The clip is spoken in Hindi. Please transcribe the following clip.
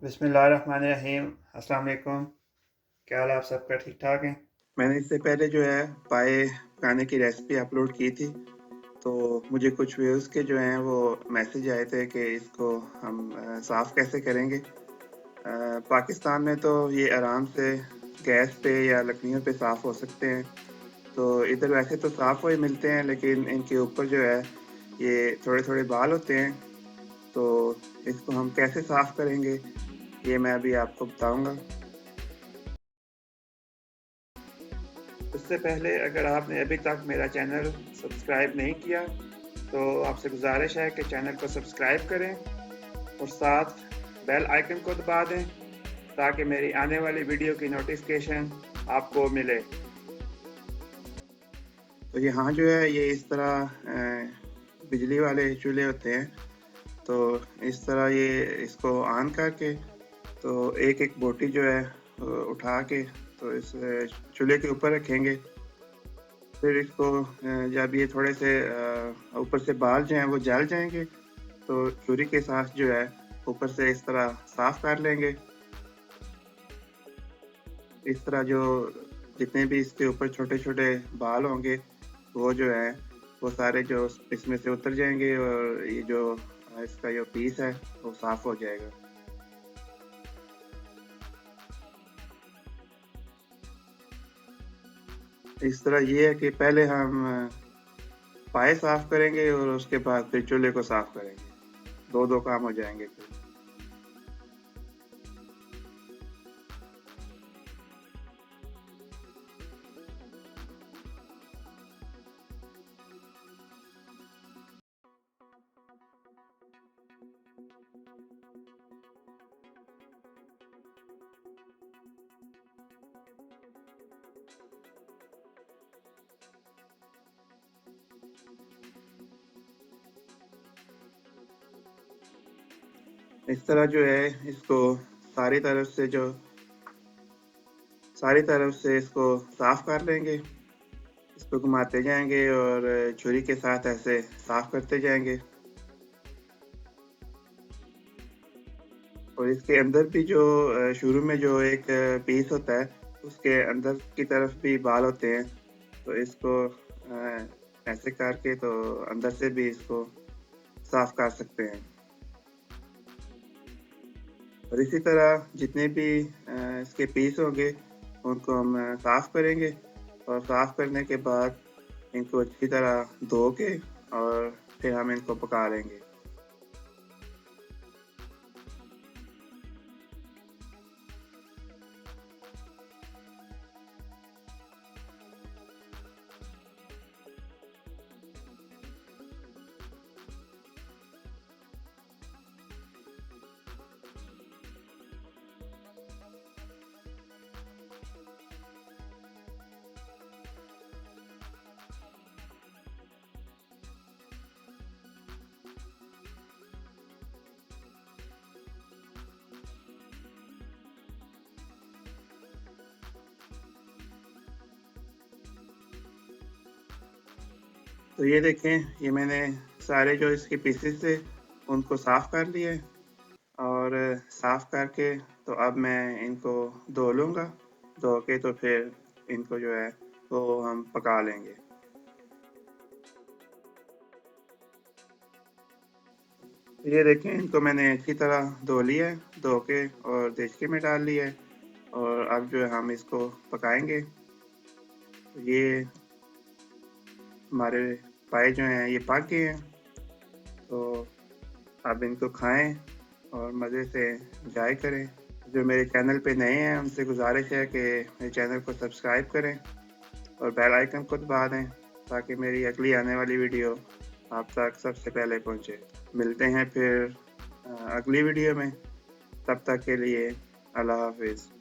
बिस्मिल्लाहिर्रहमानिर्रहीम। अस्सलाम वालेकुम। क्या हाल है आप सबका? ठीक ठाक हैं? मैंने इससे पहले जो है पाए पकाने की रेसिपी अपलोड की थी, तो मुझे कुछ व्यूज़ के जो हैं वो मैसेज आए थे कि इसको हम साफ़ कैसे करेंगे। पाकिस्तान में तो ये आराम से गैस पे या लकड़ियों पे साफ़ हो सकते हैं। तो इधर वैसे तो साफ़ हुए मिलते हैं, लेकिन इनके ऊपर जो है ये थोड़े-थोड़े बाल होते हैं, तो इसको हम कैसे साफ़ करेंगे, ये मैं अभी आपको बताऊँगा। उससे पहले अगर आपने अभी तक मेरा चैनल सब्सक्राइब नहीं किया तो आपसे गुजारिश है कि चैनल को सब्सक्राइब करें और साथ बेल आइकन को दबा दें ताकि मेरी आने वाली वीडियो की नोटिफिकेशन आपको मिले। तो यहाँ जो है ये इस तरह बिजली वाले चूल्हे होते हैं, तो इस तरह ये इसको ऑन करके तो एक-एक बोटी जो है उठा के तो इस चूल्हे के ऊपर रखेंगे। फिर इसको जब ये थोड़े से ऊपर से बाल जो हैं वो जल जाएँगे, तो छुरी के साथ जो है ऊपर से इस तरह साफ़ कर लेंगे। इस तरह जो जितने भी इसके ऊपर छोटे-छोटे बाल होंगे, वो जो है वो सारे जो इसमें से उतर जाएँगे और ये जो इसका जो पीस है वो साफ़ हो जाएगा। इस तरह ये है कि पहले हम पाए साफ़ करेंगे और उसके बाद फिर चूल्हे को साफ़ करेंगे। 2-2 काम हो जाएँगे फिर। इस तरह जो है इसको सारी तरफ से जो सारी तरफ से इसको साफ़ कर लेंगे। इसको घुमाते जाएँगे और छुरी के साथ ऐसे साफ़ करते जाएँगे। और इसके अंदर भी जो शुरू में जो एक पीस होता है, उसके अंदर की तरफ भी बाल होते हैं, तो इसको ऐसे करके तो अंदर से भी इसको साफ़ कर सकते हैं। और इसी तरह जितने भी इसके पीस होंगे, उनको हम साफ़ करेंगे और साफ़ करने के बाद इनको अच्छी तरह धो के और फिर हम इनको पका लेंगे। तो ये देखें, ये मैंने सारे जो इसके पीसेस थे, उनको साफ़ कर लिए और साफ़ करके तो अब मैं इनको धो लूँगा। धो के तो फिर इनको जो है वो हम पका लेंगे। ये देखें, इनको मैंने अच्छी तरह धो लिया है, धो के और देचके में डाल लिया है और अब जो है हम इसको पकाएँगे। ये हमारे पाए जो हैं ये पक गए हैं, तो अब इनको खाएँ और मज़े से एन्जॉय करें। जो मेरे चैनल पे नए हैं, उनसे गुज़ारिश है कि मेरे चैनल को सब्सक्राइब करें और बेल आइकन को दबा दें, ताकि मेरी अगली आने वाली वीडियो आप तक सबसे पहले पहुँचे। मिलते हैं फिर अगली वीडियो में, तब तक के लिए अल्लाह हाफ़िज़।